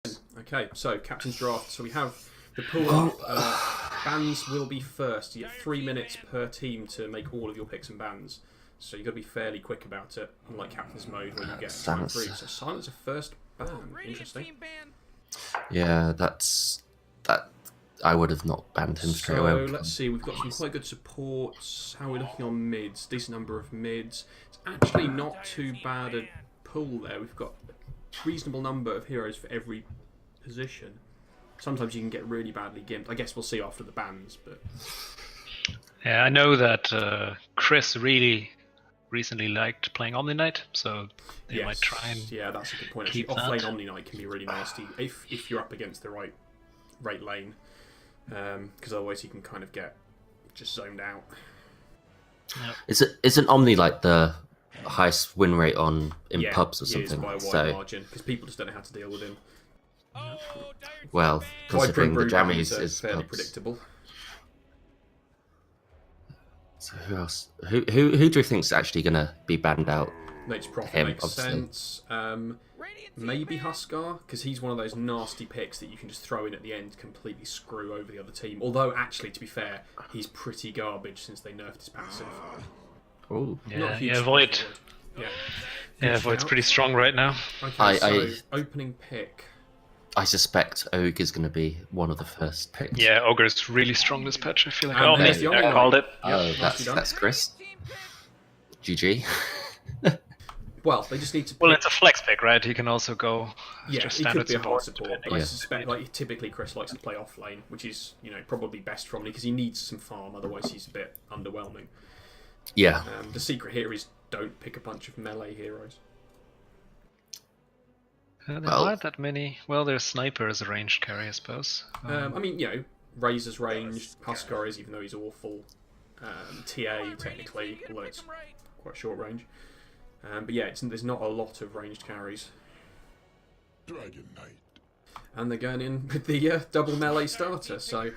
Okay, so captain's draft. So we have the pool. Bans will be first. You get 3 minutes per team to make all of your picks and bans. So you've got to be fairly quick about it, unlike captain's mode where you get time for each. So silence a first ban. Interesting. Yeah, that. I would have not banned him straight away. So let's see. We've got some quite good supports. How are we looking on mids? Decent number of mids. It's actually not too bad a pool there. We've got a reasonable number of heroes for every position. Sometimes you can get really badly gimped. I guess we'll see after the bans, but yeah, I know that Chris really recently liked playing Omni Knight, so they might try and that's a good point. Actually, off-lane Omni Knight can be really nasty if you're up against the right lane, because otherwise you can kind of get just zoned out. Yep. Isn't Omni like the highest win rate in pubs or something? By a wide margin, because people just don't know how to deal with him. Well, considering the Jammys is fairly pubs. predictable. So who else? Who do you think's actually going to be banned out? Nate's Prophet makes sense. Maybe Huskar, because he's one of those nasty picks that you can just throw in at the end, completely screw over the other team. Although, actually, to be fair, he's pretty garbage since they nerfed his passive. Oh, yeah, Void. Yeah, Void's pretty strong right now. Okay, opening pick. I suspect Ogre is going to be one of the first picks. Yeah, Ogre's really strong this patch. I feel like I called it. Oh, that's Chris. GG. Well, they just need to. Well, it's a flex pick, right? He can also go. Yeah, just he could be a hard support. support, but I suspect typically Chris likes to play off lane, which is probably best for him because he needs some farm. Otherwise, he's a bit underwhelming. Yeah. The secret here is don't pick a bunch of melee heroes. There aren't that many. Well, there's Sniper as a ranged carry, I suppose. I mean, Razor's ranged, Huskar is, even though he's awful. TA, technically, although it's quite short range. But yeah, there's not a lot of ranged carries. Dragon Knight. And they're going in with the double melee starter. So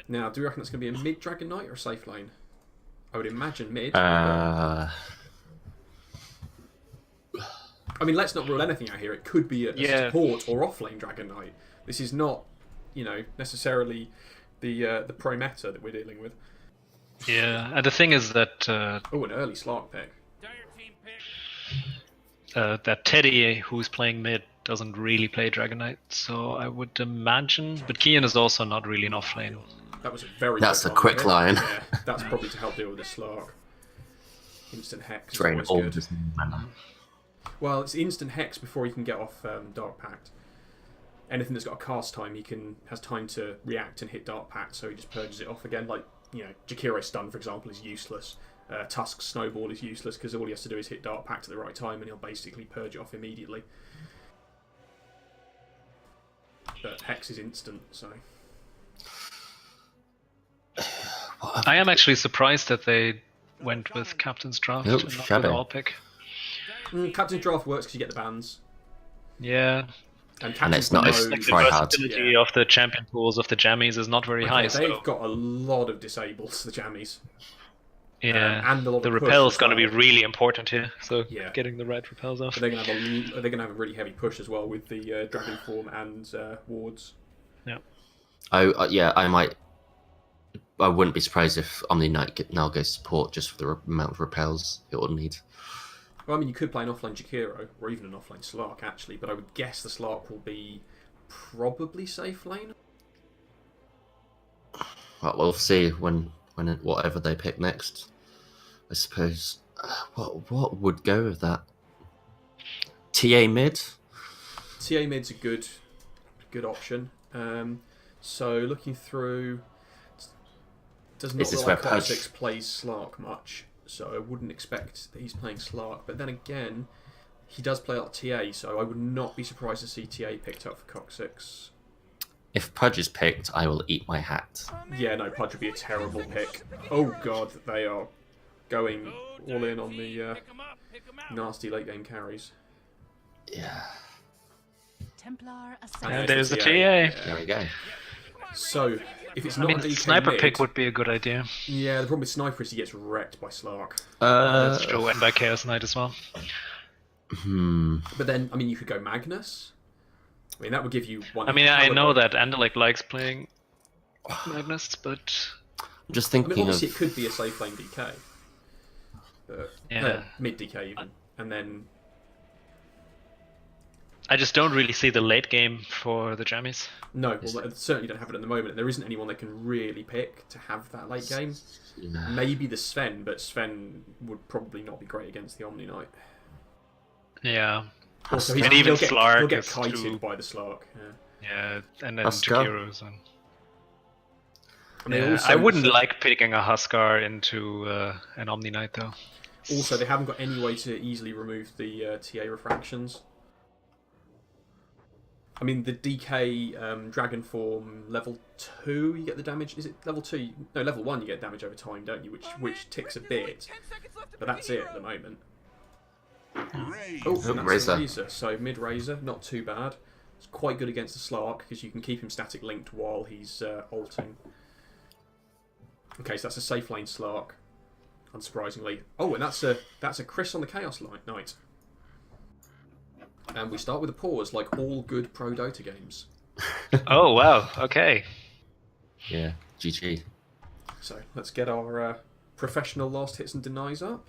now, do you reckon it's going to be a mid Dragon Knight or a safe lane? I would imagine mid. I mean, let's not rule anything out here. It could be a support or off-lane Dragon Knight. This is not, necessarily the pro meta that we're dealing with. Yeah, and the thing is that... an early Slark pick. That Teddy, who's playing mid, doesn't really play Dragon Knight, so I would imagine... But Kian is also not really an off-lane. That was a very That's a quick line. Yeah, that's probably to help deal with the Slark. Instant Hex. Drain all this mana. Well, it's instant Hex before he can get off Dark Pact. Anything that's got a cast time, has time to react and hit Dark Pact, so he just purges it off again. Like, Jakiro Stun, for example, is useless. Tusk's Snowball is useless because all he has to do is hit Dark Pact at the right time and he'll basically purge it off immediately. But Hex is instant, so... I am actually surprised that they went with Captain's Draft and not with All Pick. Captain's Draft works because you get the bans. Yeah. And it's not as the try-hard. versatility of the champion pools of the Jammys is not very high. They've got a lot of disables, the Jammys. Yeah, and a lot the of repel is push going to be really important here. So yeah. Getting the right repels off. But they're going to have a really heavy push as well with the Dragon Form and wards. Yeah. I wouldn't be surprised if Omni Knight now goes support just for the amount of repels it will need. Well, I mean, you could play an offline Jakiro or even an offline Slark actually, but I would guess the Slark will be probably safe lane. Well, we'll see when whatever they pick next. I suppose. What would go with that? TA mid. TA mid's a good option. So looking through, does not look like Cog6 plays Slark much, so I wouldn't expect that he's playing Slark. But then again, he does play out TA, so I would not be surprised to see TA picked up for Cog6. If Pudge is picked, I will eat my hat. Yeah, no, Pudge would be a terrible pick. Oh god, they are going all in on the nasty late game carries. Yeah. And there's the TA. There we go. So, if it's not a DK Sniper mid, pick would be a good idea. Yeah, the problem with Sniper is he gets wrecked by Slark. That's true, and by Chaos Knight as well. But then, I mean, you could go Magnus. I mean, that would give you one. I mean, I know that Andalek likes playing Magnus, but I'm just I thinking mean, obviously of. it could be a safe lane DK, but yeah, mid DK even, and then I just don't really see the late game for the Jammys. no, well, they certainly don't have it at the moment. There isn't anyone they can really pick to have that late game. Yeah. Maybe the Sven, but Sven would probably not be great against the Omni Knight. Yeah, Also, And even Slark he'll get is kited too- by the Slark. Yeah. yeah, and then Huskar? Jakiro's on. And they Yeah, also, I wouldn't like picking a Huskar into an Omni Knight though. Also, they haven't got any way to easily remove the TA refractions. I mean, the DK Dragon Form level 2, you get the damage. Is it level 2? No, level 1 you get damage over time, don't you? Which ticks a bit. But that's it at the moment. Oh, and that's Razor. a Razor. So mid-Razor, not too bad. It's quite good against the Slark because you can keep him static linked while he's ulting. Okay, so that's a safe lane Slark, unsurprisingly. Oh, and that's a Chris on the Chaos Knight. And we start with a pause, like all good pro Dota games. Oh wow, okay. Yeah, GG. So let's get our professional last hits and denies up.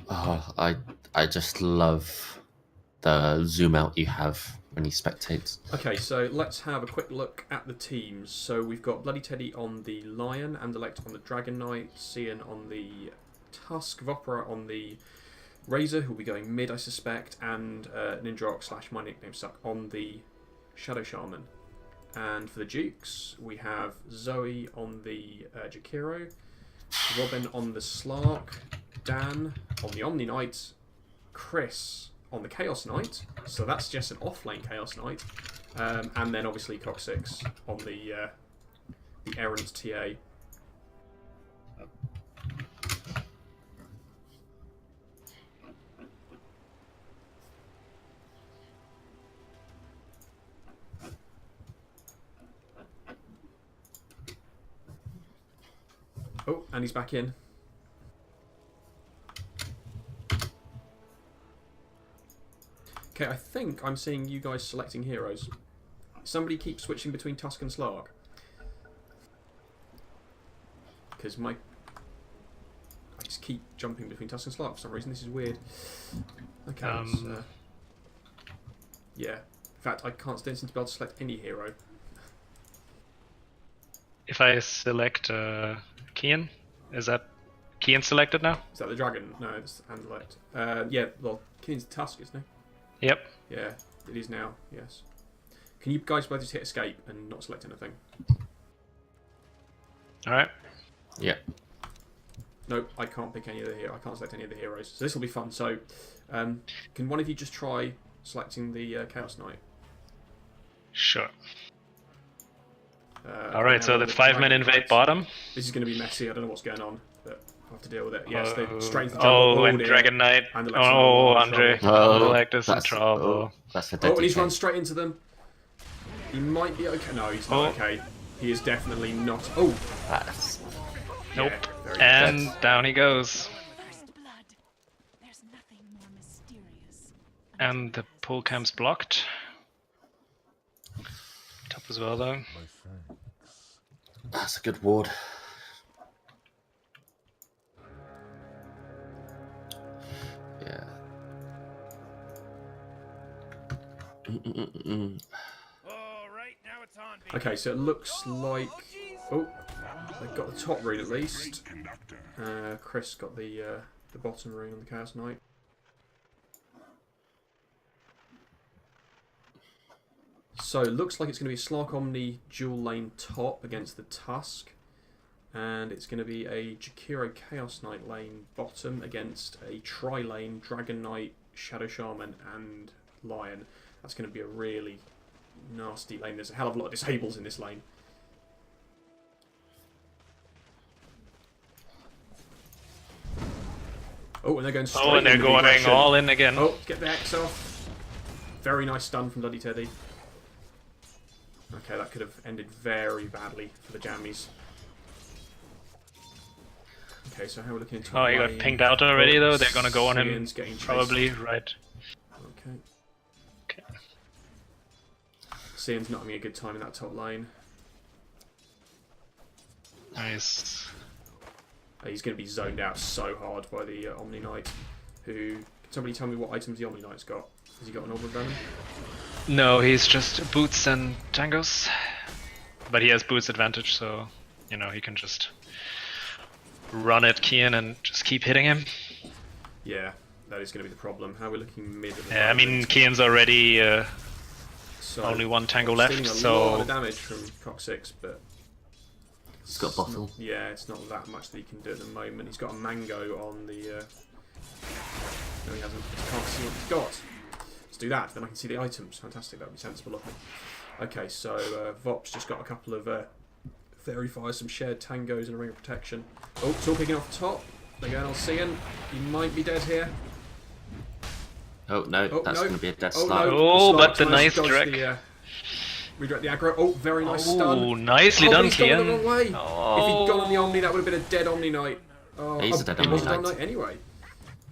Oh, I just love the zoom out you have when you spectate. Okay, so let's have a quick look at the teams. So we've got Bloody Teddy on the Lion, Andalect on the Dragon Knight, Cian on the Tusk, Vopera on the Razor, who'll be going mid, I suspect, and Ninjrock / my nickname Suck on the Shadow Shaman. And for the Dukes, we have Zoe on the Jakiro, Robin on the Slark, Dan on the Omni Knight, Chris on the Chaos Knight, so that's just an off-lane Chaos Knight, and then obviously Cock6 on the Errant TA. Oh, and he's back in. Okay, I think I'm seeing you guys selecting heroes. Somebody keep switching between Tusk and Slark. Because I just keep jumping between Tusk and Slark for some reason. This is weird. Okay, yeah. In fact, I can't seem to be able to select any hero. If I select Kian, is that Kian selected now? Is that the dragon? No, it's Andalect. Yeah, well, Keen's Tusk, isn't he? Yep. Yeah, it is now, yes. Can you guys both just hit escape and not select anything? Alright. Yeah. Nope, I can't pick any of the I can't select any of the heroes. So this will be fun. So, can one of you just try selecting the Chaos Knight? Sure. And Alright, so the 5-man invade Knights. bottom. This is going to be messy. I don't know what's going on, but I'll have to deal with it. Yes, they straight into the Oh, jungle. and dear. Dragon Knight. And the Oh, Alexander Andre. Oh, Andalect is in that's- trouble. That's a Oh, dead and he's DK. run straight into them. He might be okay. No, he's not Oh. okay. He is definitely not. Oh, That's- Nope. yeah, very good. And down he goes. First blood. There's nothing more mysterious. And the pull cam's blocked. Top as well though. That's a good ward. Yeah. Okay, so it looks like. Oh, they've got the top rune at least. Chris got the bottom rune on the Chaos Knight. So it looks like it's going to be a Slark Omni dual lane top against the Tusk. And it's going to be a Jakiro Chaos Knight lane bottom against a tri-lane Dragon Knight, Shadow Shaman and Lion. That's going to be a really nasty lane. There's a hell of a lot of disables in this lane. Oh, and they're going straight Oh, and they're into the going aggression. all in again. Oh, get the X off. Very nice stun from Bloody Teddy. Okay, that could have ended very badly for the Jammys. Okay, so how are we looking at top Oh, he lane? got pinged out already though. They're gonna go on him. Cian's getting chased. Probably, right. Okay. Okay. Cian's not having a good time in that top lane. Nice. He's going to be zoned out so hard by the Omni Knight. Who? Can somebody tell me what items the Omni Knight's got? Has he got an Orb of Venom? No, he's just boots and tangos. But he has boots advantage, so you know he can just run at Kian and just keep hitting him. Yeah, that is going to be the problem. How are we looking mid? At the Yeah, I moment? mean Kian's already So, only one tango stealing left, a so lot of damage from Cox6, but He's got bottle. yeah, it's not that much that he can do at the moment. He's got a mango on the. No, he hasn't. I can't see what he's got. Let's do that. Then I can see the items. Fantastic. That would be sensible of me. Okay, so Vop's just got a couple of fairy fires, some shared tangos, and a ring of protection. Oh, it's all picking off the top. They're going on Cian. He might be dead here. Oh no, Oh, that's no. going to be a dead Oh, start. no. Oh, Slark but the managed to nice dodge direct. Redirect the aggro. Oh, very nice stun. Oh, nicely Oh, but done, he's gone the Kian. wrong way. Oh. If he'd gone on the Omni, that would have been a dead Omni Knight. Oh, He's a dead he Omni was a dead Knight. Knight anyway.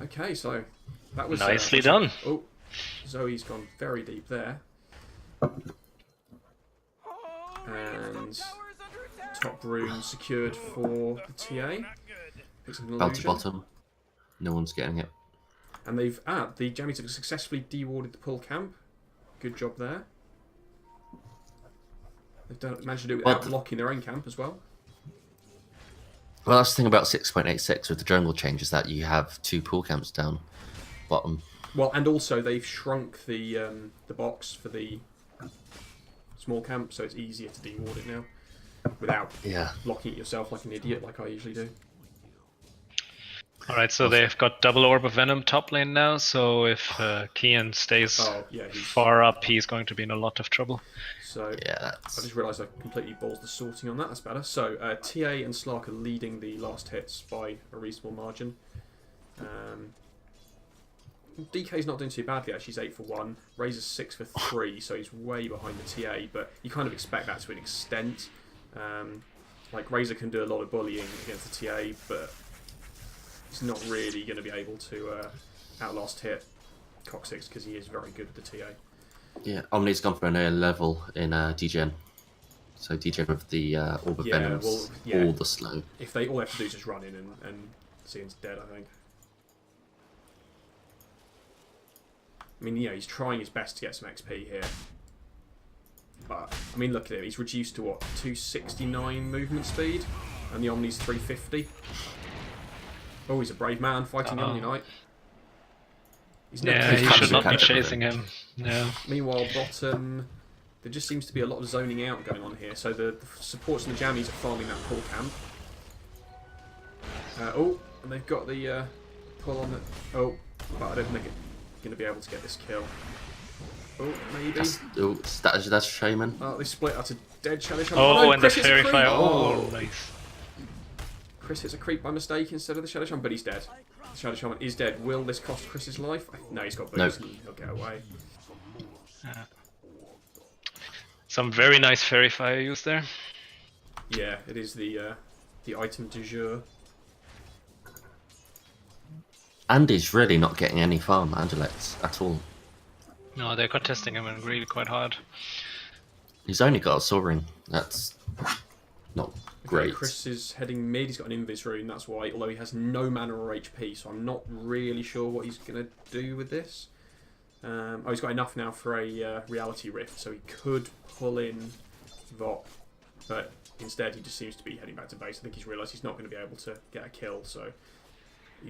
Okay, so that was Nicely done. Oh, Zoe's gone very deep there. And top rune secured for the TA. Picks up an Bounty illusion. bottom. No one's getting it. And they've the Jammys have successfully dewarded the pull camp. Good job there. They've managed to do it without blocking their own camp as well. Well, that's the thing about 6.86 with the jungle change is that you have 2 pool camps down bottom. Well, and also they've shrunk the box for the small camp, so it's easier to deward it now without blocking it yourself like an idiot, like I usually do. Alright, so they've got double Orb of Venom top lane now, so if Kian stays far up, he's going to be in a lot of trouble. So Yeah, I just realised I completely balls the sorting on that. That's better. So TA and Slark are leading the last hits by a reasonable margin. DK's not doing too badly actually. He's 8 for 1. Razor's 6 for 3, so he's way behind the TA. But you kind of expect that to an extent. Like Razor can do a lot of bullying against the TA, but he's not really going to be able to outlast hit Cox6 because he is very good with the TA. Yeah, Omni's gone for an early level in DGen. So DGen with the Orb of Venom's all the slow. If all they have to do is just run in and Cian's dead, I think. I mean, he's trying his best to get some XP here. But, I mean, look at him. He's reduced to, what, 269 movement speed? And the Omni's 350. Oh, he's a brave man fighting the Omni Knight. He should not be chasing him. No. Meanwhile, bottom, there just seems to be a lot of zoning out going on here. So the supports and the Jammys are farming that pull camp. Oh, and they've got the pull on the... Oh, but I don't think they're going to be able to get this kill. Oh, maybe. That's Shaman. Oh, they split. That's a dead Shadow Shaman. Oh, no, and the Chris hits a Fairy creep. Fire. Oh, nice. Chris hits a creep by mistake instead of the Shadow Shaman, but he's dead. The Shadow Shaman is dead. Will this cost Chris's life? No, he's got boots and he'll get away. Some very nice Fairy Fire use there. Yeah, it is the item du jour. Andy's really not getting any farm Andalex at all. No, they're contesting him and really quite hard. He's only got a soaring. That's not great. Okay, Chris is heading mid. He's got an invis rune, that's why. Although he has no mana or HP, so I'm not really sure what he's going to do with this. He's got enough now for a reality rift, so he could pull in Vop, but instead he just seems to be heading back to base. I think he's realised he's not going to be able to get a kill, so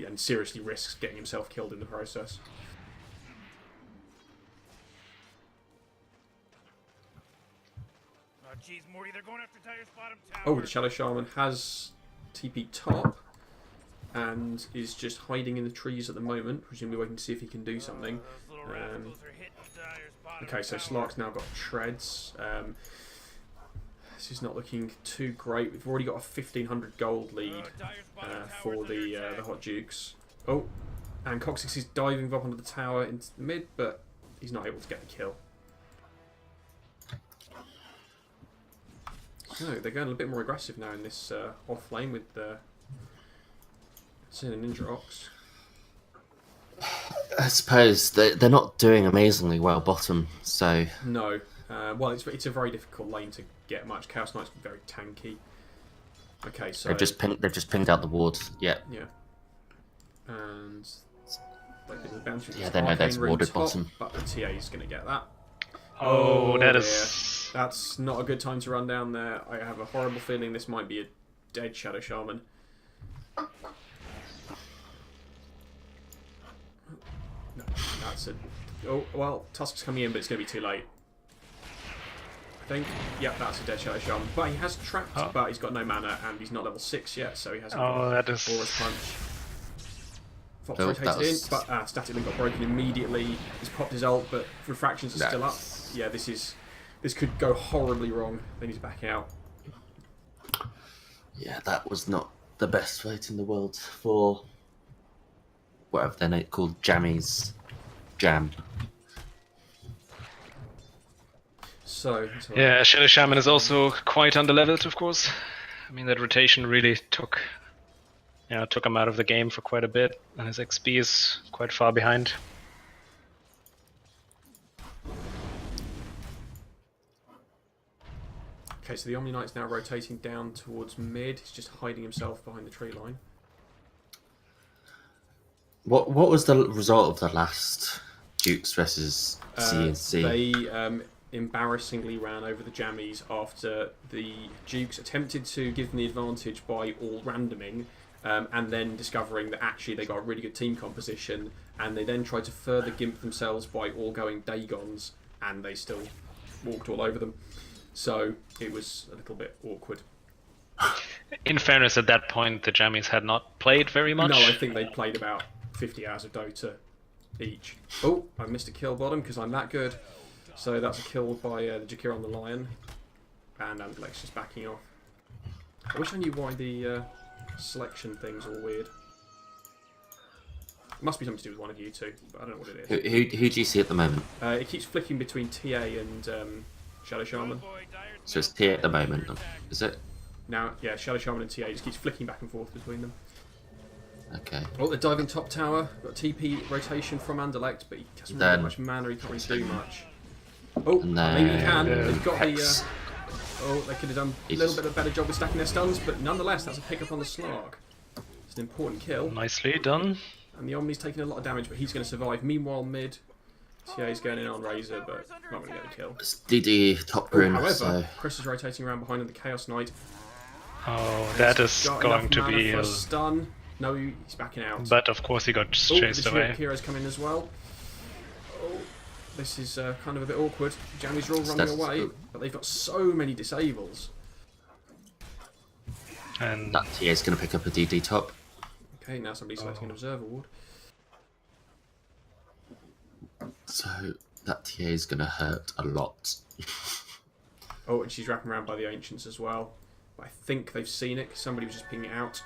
and seriously risks getting himself killed in the process. Jeez, Morty, they're going after Tiger's bottom tower. Oh, the Shadow Shaman has TP top and is just hiding in the trees at the moment, presumably waiting to see if he can do something. Okay, so Slark's now got treads. This is not looking too great. We've already got a 1500 gold lead for the Hot Dukes. Oh, and Cox6 is diving up onto the tower into the mid, but he's not able to get the kill. So they're going a bit more aggressive now in this off lane with in a Ninja Ox. I suppose they're not doing amazingly well bottom, so... No. Well, it's a very difficult lane to get much. Chaos Knight's very tanky. Okay, so... They've just pinged out the ward, yeah. Yeah. And... Yeah, they know that's warded top, bottom. But the TA is going to get that. Oh, that dear. is... That's not a good time to run down there. I have a horrible feeling this might be a dead Shadow Shaman. No, that's a... Oh, well, Tusk's coming in, but it's going to be too late. I think. Yep, that's a dead Shadow Shaman. But he has trapped, but he's got no mana, and he's not level 6 yet, so he hasn't got that is... Aura's Punch. Fox Oh, rotated in, but Static Link got broken immediately. He's popped his ult, but refractions are still up. Yeah, this could go horribly wrong. Then he's back out. Yeah, that was not the best fight in the world for whatever they're called, Jammys. Jam. So yeah, Shadow Shaman is also quite underleveled, of course. I mean, that rotation really took him out of the game for quite a bit, and his XP is quite far behind. Okay, so the Omni Knight's now rotating down towards mid. He's just hiding himself behind the tree line. What was the result of the last Dukes versus CNC? They embarrassingly ran over the Jammys after the Dukes attempted to give them the advantage by all randoming, and then discovering that actually they got a really good team composition, and they then tried to further gimp themselves by all going Dagons, and they still walked all over them. So it was a little bit awkward. In fairness, at that point, the Jammys had not played very much. No, I think they played about 50 hours of Dota each. Oh, I missed a kill bottom because I'm that good. So that's a kill by the Jakir on the Lion. And Andalex just backing off. I wish I knew why the selection thing's all weird. It must be something to do with one of you two, but I don't know what it is. Who do you see at the moment? It keeps flicking between TA and Shadow Shaman. So it's T at the moment, is it? Now, yeah, Shadow Shaman and TA just keeps flicking back and forth between them. Okay. Oh, they're diving top tower. Got TP rotation from Andalect, but he doesn't really have much mana, he can't really do much. Oh, maybe he can. They've got the... oh, they could have done a little bit of a better job with stacking their stuns, but nonetheless, that's a pick up on the Slark. It's an important kill. Nicely done. And the Omni's taking a lot of damage, but he's going to survive. Meanwhile, mid, TA's going in on Razor, but not going to get a kill. It's DD top rune, however, so... Chris is rotating around behind him, the Chaos Knight. Oh, that is going to be a stun. No, he's backing out. But of course he got chased away. Heroes come in as well. Oh, this is kind of a bit awkward. Jammys are all running away, but they've got so many disables. And that TA is going to pick up a DD top. Okay, now somebody's selecting an observer ward. So that TA is going to hurt a lot. Oh, and she's wrapping around by the Ancients as well. But I think they've seen it because somebody was just pinging it out.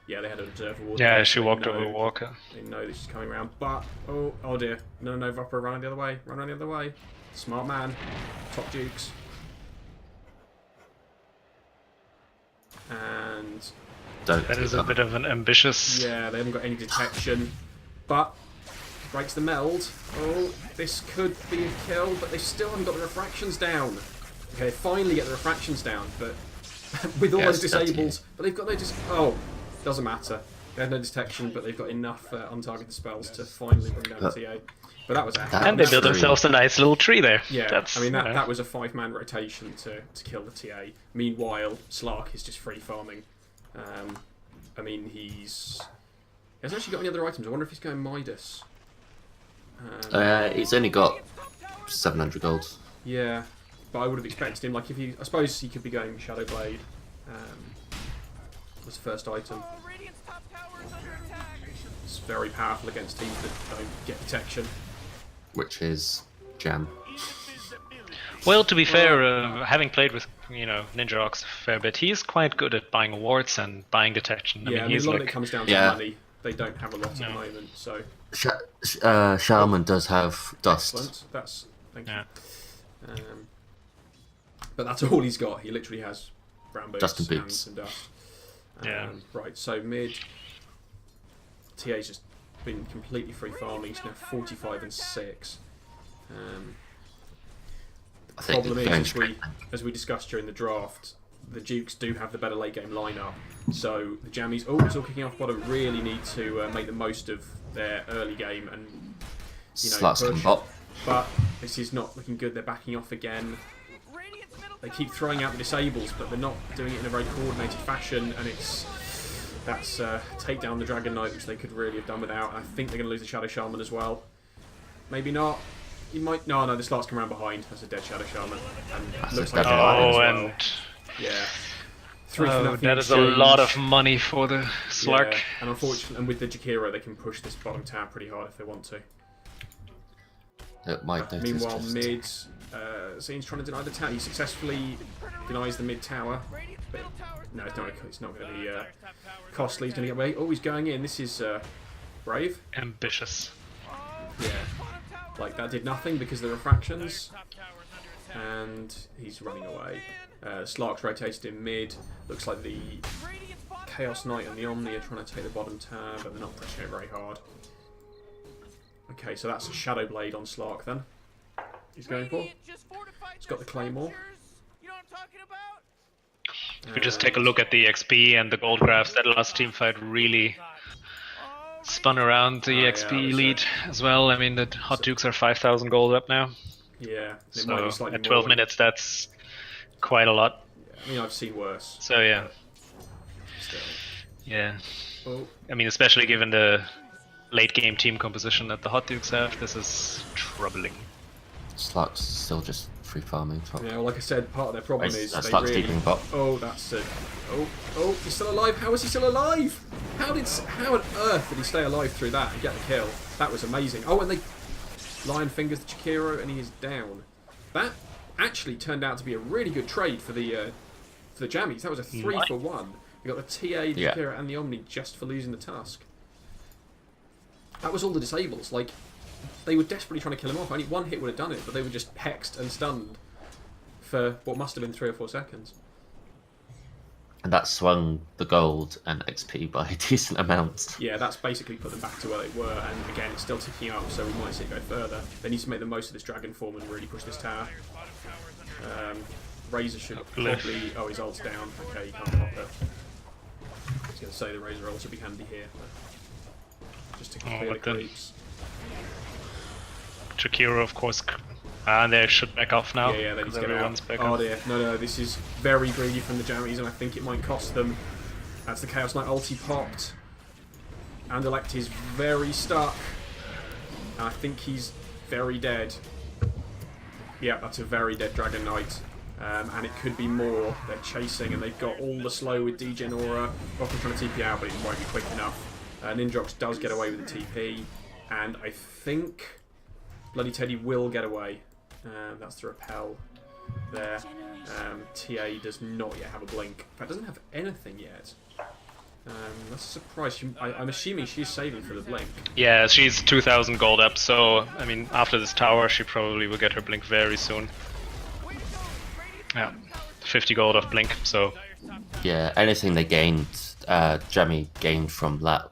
Yeah, they had an observer ward. Yeah, she walked over Walker. They know this is coming around, but oh dear. No, Vopra, run the other way. Run around the other way. Smart man. Top Dukes. And that is a bit of an ambitious... Yeah, they haven't got any detection. But breaks the meld. Oh, this could be a kill, but they still haven't got the refractions down. Okay, they finally get the refractions down, but with all those disables, but they've got no doesn't matter. They have no detection, but they've got enough untargeted spells to finally bring down TA. But that was and they built themselves a nice little tree there. Yeah, I mean that was a 5-man rotation to kill the TA. Meanwhile, Slark is just free farming. I mean he hasn't actually got any other items. I wonder if he's going Midas. He's only got 700 gold. Yeah, but I would have expected him. Like I suppose he could be going Shadow Blade. Was the first item. It's very powerful against teams that don't get detection. Which is Jam. Well, to be fair, having played with Ninja Ox a fair bit, he's quite good at buying wards and buying detection. Yeah, I mean, a lot of it comes down to money. They don't have a lot at the moment, so. Shaman does have dust. Excellent. Thank you. But that's all he's got. He literally has brown boots, dust and boots, and dust. Yeah. Right. So mid. TA's just been completely free farming. He's now 45 and 6. The problem is, as we discussed during the draft, the Dukes do have the better late game lineup. So the Jammys, it's all kicking off bottom, really need to make the most of their early game and push. But this is not looking good. They're backing off again. They keep throwing out the disables, but they're not doing it in a very coordinated fashion, and that's take down the Dragon Knight, which they could really have done without. I think they're going to lose the Shadow Shaman as well. Maybe not. He might. No, the Slark's come around behind. That's a dead Shadow Shaman, and looks like that is a lot of money for the Slark. Yeah, and unfortunately, and with the Jakiro, they can push this bottom tower pretty hard if they want to. Meanwhile, mid, Zane's trying to deny the tower. He successfully denies the mid tower. But no, it's not going to be costly. He's going to get away. Oh, he's going in. This is brave. Ambitious. Yeah. Like, that did nothing because of the refractions. And he's running away. Slark's rotated in mid. Looks like the Chaos Knight and the Omni are trying to take the bottom tower, but they're not pushing it very hard. Okay, so that's a Shadow Blade on Slark then. He's going for. He's got the Claymore. If you just take a look at the XP and the gold graphs, that last team fight really spun around the XP lead as well. I mean, the Hot Dukes are 5,000 gold up now. Yeah, so at 12 minutes, that's quite a lot. Yeah, I mean, I've seen worse. So yeah. Still. Yeah. Oh. I mean, especially given the late game team composition that the Hot Dukes have, this is troubling. Slark's still just free farming. Yeah, well, like I said, part of their problem is they Slark's really... keeping bot. Oh, that's it. Oh, he's still alive. How is he still alive? How on earth did he stay alive through that and get the kill? That was amazing. Oh, and they Lion fingers the Chikiro and he is down. That actually turned out to be a really good trade for the Jammys. That was a 3-for-1. You got the TA, the Chikiro, and the Omni just for losing the Tusk. That was all the disables. Like, they were desperately trying to kill him off. Only one hit would have done it, but they were just hexed and stunned for what must have been 3 or 4 seconds. And that swung the gold and XP by decent amounts. Yeah, that's basically put them back to where they were, and again, it's still ticking up, so we might see it go further. They need to make the most of this Dragon form and really push this tower. Razor should probably... Oh, his ult's down. Okay, you can't pop it. I was going to say the Razor ult should be handy here. Just to clear the creeps. Chikiro, of course, and they should back off now. Yeah, they need to get out. Oh dear, no, this is very greedy from the Jammys, and I think it might cost them. That's the Chaos Knight ulti popped. And Elect is very stuck. And I think he's very dead. Yeah, that's a very dead Dragon Knight. And it could be more. They're chasing, and they've got all the slow with Degen Aura. Rocket's trying to TP out, but it won't be quick enough. Ninjox does get away with the TP, and I think Bloody Teddy will get away. That's the repel there. TA does not yet have a blink. In fact, doesn't have anything yet. That's a surprise. I'm assuming she's saving for the blink. Yeah, she's 2,000 gold up, so I mean, after this tower, she probably will get her blink very soon. Yeah, 50 gold off blink, so... Yeah, anything they gained, Jammy gained from that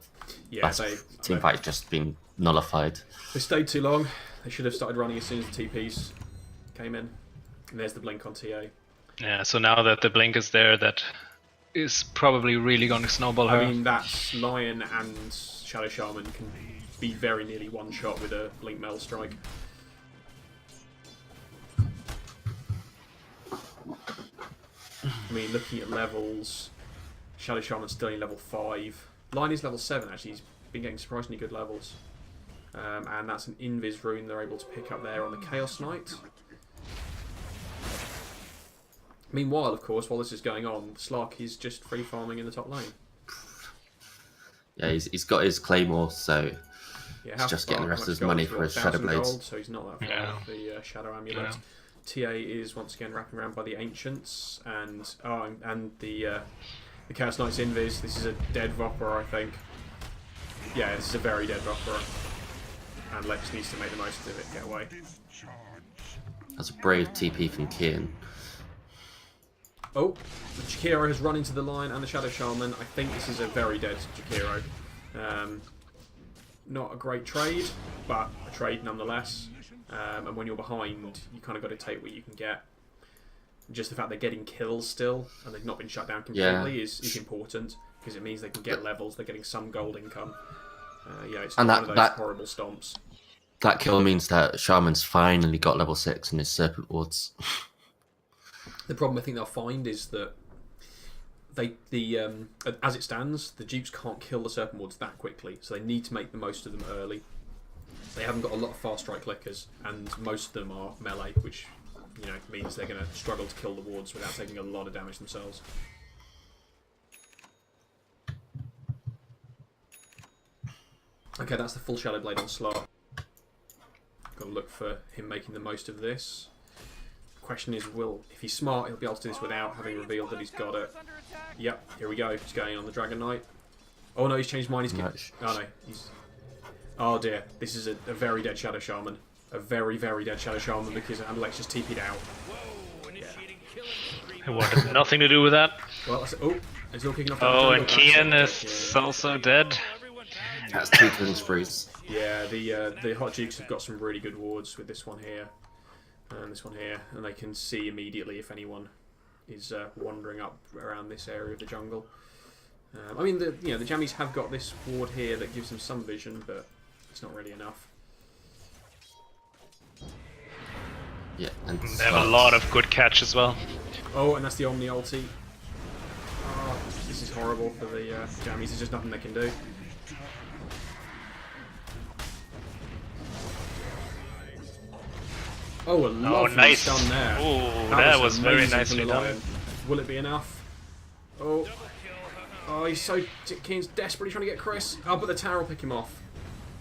team fight just been nullified. They stayed too long. They should have started running as soon as the TPs came in. And there's the blink on TA. Yeah, so now that the blink is there, that is probably really going to snowball her. I mean, that's Lion and Shadow Shaman can be very nearly one shot with a blink mail strike. I mean, looking at levels, Shadow Shaman's still in level 5. Lion is level 7 actually. He's been getting surprisingly good levels. And that's an Invis rune they're able to pick up there on the Chaos Knight. Meanwhile, of course, while this is going on, Slark is just free farming in the top lane. Yeah, he's got his Claymore, so he's just getting the rest of his money for his Shadow Blades. Gold, so he's not that far off the Shadow Amulet. TA is once again wrapping around by the Ancients, and the Chaos Knight's Invis. This is a dead Vopper, I think. Yeah, this is a very dead Vopper. And Lex needs to make the most of it, get away. That's a brave TP from Kian. Oh, the Chikiro has run into the Lion and the Shadow Shaman. I think this is a very dead Chikiro. not a great trade, but a trade nonetheless. And when you're behind, you kind of got to take what you can get. Just the fact they're getting kills still, and they've not been shut down completely is important, because it means they can get levels, they're getting some gold income. It's not one of those horrible stomps. That kill means that Shaman's finally got level 6 in his Serpent Wards. The problem I think they'll find is that as it stands, the dupes can't kill the Serpent Wards that quickly, so they need to make the most of them early. They haven't got a lot of fast strike clickers, and most of them are melee, which means they're going to struggle to kill the wards without taking a lot of damage themselves. Okay, that's the full Shadow Blade on Slark. Got to look for him making the most of this. The question is, if he's smart, he'll be able to do this without having revealed that he's got it. Yep, here we go. He's going on the Dragon Knight. Oh no, he's changed mind. Oh dear, this is a very dead Shadow Shaman. A very, very dead Shadow Shaman because Andalex just TP'd out. I wanted nothing to do with that. Well, it's all kicking off. Oh, and Kian is also dead. That's 2 killing sprees. Yeah, the Hot Dukes have got some really good wards with this one here and this one here, and they can see immediately if anyone is wandering up around this area of the jungle. I mean, the Jammys have got this ward here that gives them some vision, but it's not really enough. Yeah, and they have a lot of good catch as well. Oh, and that's the Omni ulti. Oh, this is horrible for the Jammys. There's just nothing they can do. Oh, a lovely nice stun there. Oh, that was very nicely done. Will it be enough? Oh, he's Keen's desperately trying to get Chris. Oh, but the tower will pick him off.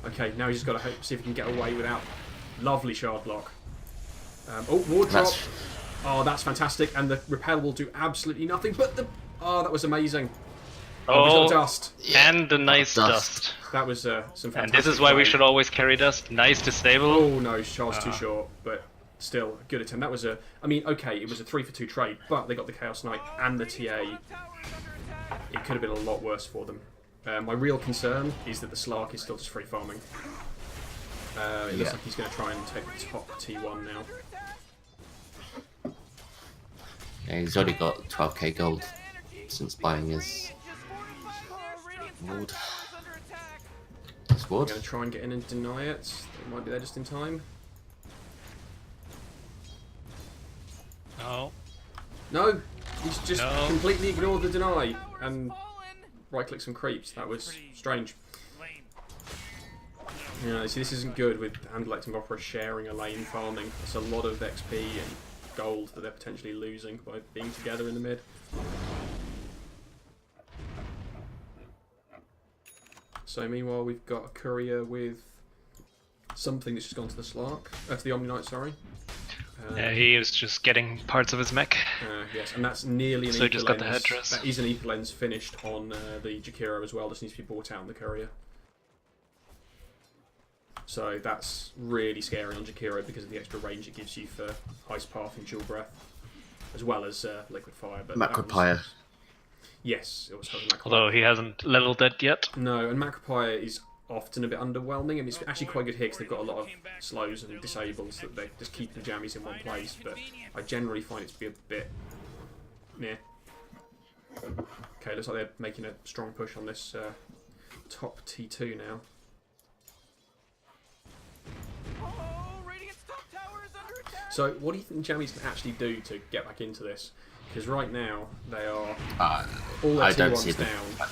Okay, now he's just got to see if he can get away without. Lovely shard block. Ward drop. Oh, that's fantastic. And the repel will do absolutely nothing. But that was amazing. Oh, dust. Yeah, and the nice dust. That was some fantastic. And this is why we should always carry dust. Nice to stable. Oh no, shard's too short, but still a good attempt. That was okay, it was a 3-for-2 trade, but they got the Chaos Knight and the TA. It could have been a lot worse for them. My real concern is that the Slark is still just free farming. It looks like he's going to try and take the top T1 now. Yeah, he's already got 12k gold since buying his ward. I'm going to try and get in and deny it. It might be there just in time. No, he's just completely ignored the deny and right-click some creeps. That was strange. See, this isn't good with Andalex and Opera sharing a lane farming. It's a lot of XP and gold that they're potentially losing by being together in the mid. So meanwhile, we've got a courier with something that's just gone to the Slark. To the Omni Knight, sorry. He is just getting parts of his mech. Yes, and that's nearly an so he just got the headdress. That is an Ether Lens finished on the Jakiro as well. Just needs to be bought out in the courier. So that's really scary on Jakiro because of the extra range it gives you for Ice Path and Dual Breath, as well as Liquid Fire. But Macropire. Yes, it was Macropire. Although he hasn't leveled that yet. No, and Macropire is often a bit underwhelming, and it's actually quite good here because they've got a lot of slows and disables that they just keep the Jammies in one place, but I generally find it to be a bit meh. Okay, looks like they're making a strong push on this top T2 now. So what do you think Jammies can actually do to get back into this? Because right now they are all their T1's down.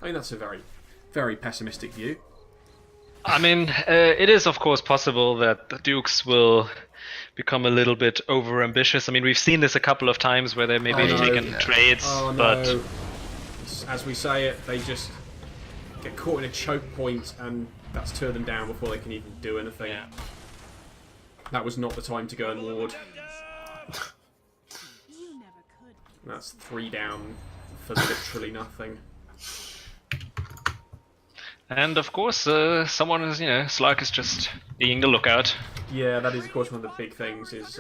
I mean, that's a very, very pessimistic view. I mean, it is of course possible that the Dukes will become a little bit over-ambitious. I mean, we've seen this a couple of times where they maybe taken trades, but... As we say it, they just get caught in a choke point, and that's 2 of them down before they can even do anything. Yeah. That was not the time to go and ward. That's 3 down for literally nothing. And of course, someone is, Slark is just being the lookout. Yeah, that is of course one of the big things. Is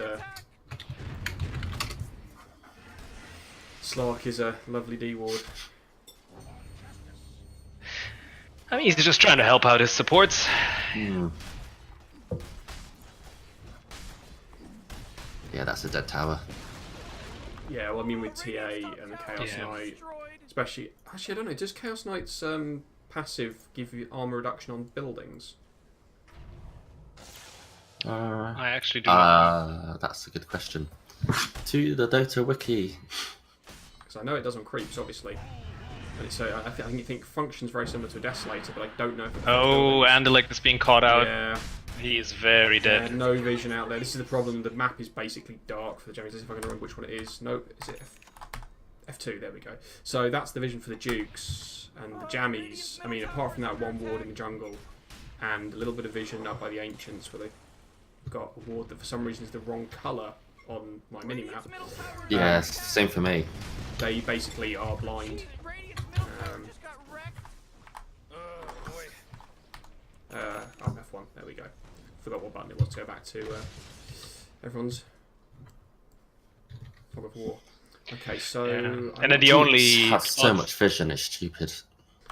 Slark is a lovely D ward. I mean, he's just trying to help out his supports. Yeah, that's a dead tower. Yeah, well, I mean, with TA and the Chaos Yeah. Knight, especially... Actually, I don't know, does Chaos Knight's passive give you armor reduction on buildings? I actually do not know. That's a good question. To the Dota wiki. Because I know it does on creeps, obviously. And it's, I think it functions very similar to a Desolator, but I don't know if it... Oh, Andalek is being caught out. Yeah. He is very dead. No vision out there. This is the problem. The map is basically dark for the Jammys. Let's see if I can remember which one it is. No, is it F2? There we go. So that's the vision for the Dukes and the Jammys. I mean, apart from that one ward in the jungle and a little bit of vision up by the Ancients, where they've got a ward that for some reason is the wrong colour on my mini-map. Yeah, same for me. They basically are blind. F1. There we go. Forgot what button it was to go back to everyone's Fog of War. Okay, so... Yeah. And then the only... have so much vision, it's stupid.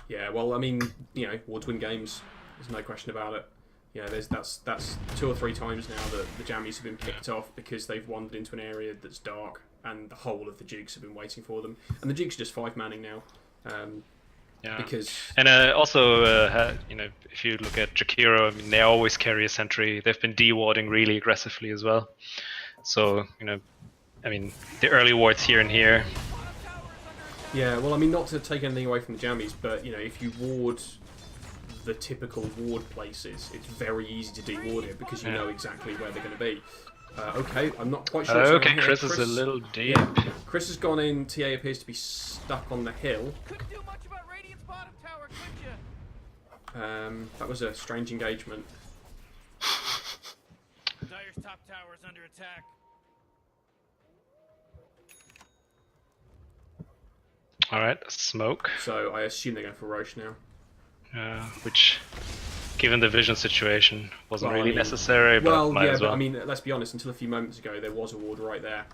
Yeah, well, I mean, you know, wards win games. There's no question about it. Yeah, that's 2 or 3 times now that the Jammys have been picked off because they've wandered into an area that's dark and the whole of the Dukes have been waiting for them. And the Dukes are just 5-manning now. Yeah. Because... And also, you know, if you look at Jakiro, I mean, they always carry a sentry. They've been de-warding really aggressively as well. So, you know, I mean, the early wards here and here. Yeah, well, I mean, not to take anything away from the Jammys, but, you know, if you ward the typical ward places, it's very easy to de-ward it because you know exactly where they're going to be. Okay, I'm not quite sure. Okay, Chris is a little deep. Yeah, Chris has gone in. TA appears to be stuck on the hill. Couldn't do much about Radiant's bottom tower, could ya? That was a strange engagement. Dire's top tower is under attack. Alright, smoke. So I assume they're going for Roche now. Which, given the vision situation, wasn't Well, I really mean- necessary, but Well, might yeah, as well. but I mean, let's be honest. Until a few moments ago, there was a ward right there.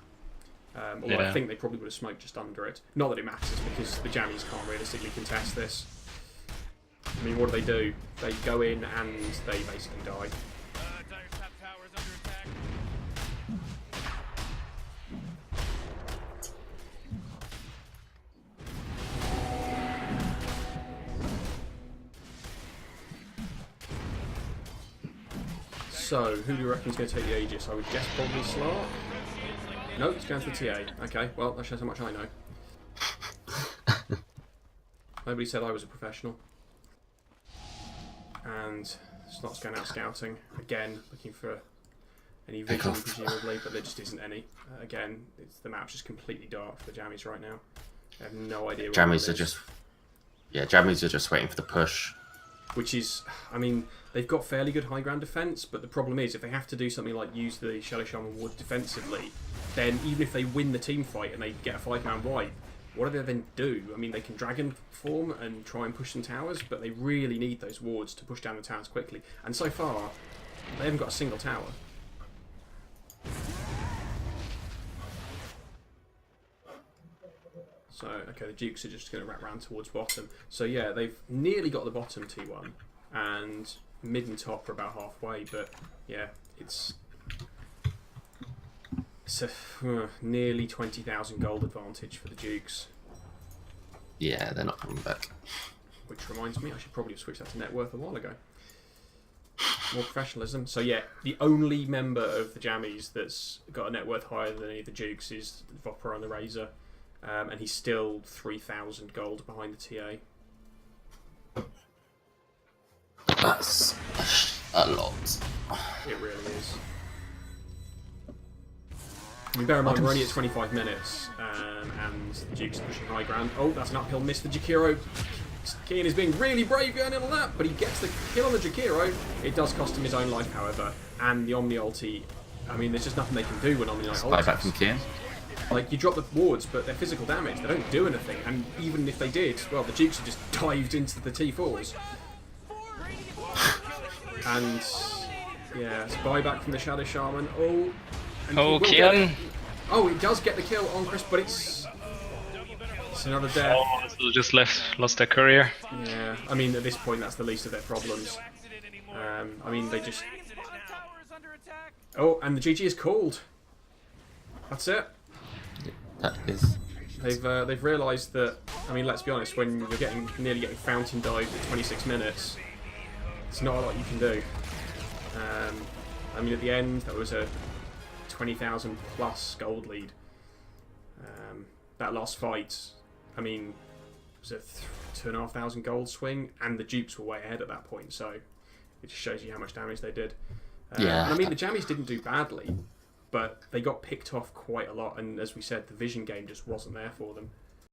Although I Yeah. think they probably would have smoked just under it. Not that it matters because the Jammys can't realistically contest this. I mean, what do? They go in and they basically die. Dire's top tower is under attack. So, who do you reckon is going to take the Aegis? I would guess probably Slark. No, it's going for the TA. Okay, well, that shows how much I know. Nobody said I was a professional. And Slark's going out scouting. Again, looking for any vision, presumably, but there just isn't any. Again, the map's just completely dark for the Jammys right now. I have no idea where Jammys it are is. just... Yeah, Jammys are just waiting for the push. Which is, I mean, they've got fairly good high ground defense, but the problem is if they have to do something like use the Shadow Shaman Ward defensively, then even if they win the team fight and they get a 5-man wipe, what do they then do? I mean, they can Dragon form and try and push some towers, but they really need those wards to push down the towers quickly. And so far, they haven't got a single tower. So, okay, the Dukes are just going to wrap round towards bottom. So yeah, they've nearly got the bottom T1, and mid and top are about halfway, but yeah, it's a nearly 20,000 gold advantage for the Dukes. Yeah, they're not coming back. Which reminds me, I should probably have switched that to net worth a while ago. More professionalism. So yeah, the only member of the Jammys that's got a net worth higher than any of the Dukes is Vopper on the Razor. And he's still 3,000 gold behind the TA. That's a lot. It really is. I mean, bear in mind, we're only at 25 minutes, and the Duke's pushing high ground. Oh, that's an uphill miss for Jakiro. Kian is being really brave going in on that, but he gets the kill on the Jakiro. It does cost him his own life, however, and the Omni ulti. I mean, there's just nothing they can do when Omni ulti. Buyback from Kian. Like, you drop the wards, but they're physical damage. They don't do anything, and even if they did, well, the Dukes have just dived into the T4s. And yeah, it's buyback from the Shadow Shaman. Oh, and Oh, he will get Kian. it. Oh, it does get the kill on Chris, but it's It's another death. Oh, just lost their courier. Yeah, I mean, at this point, that's the least of their problems. I mean, they just... Oh, and the GG is called. That's it. That is. They've realised that. I mean, let's be honest. When you're nearly getting fountain dived at 26 minutes, there's not a lot you can do. I mean, at the end, that was a 20,000 plus gold lead. That last fight, I mean, was a 2,500 gold swing, and the dupes were way ahead at that point. So it just shows you how much damage they did. Yeah. And I mean, the Jammys didn't do badly, but they got picked off quite a lot, and as we said, the vision game just wasn't there for them.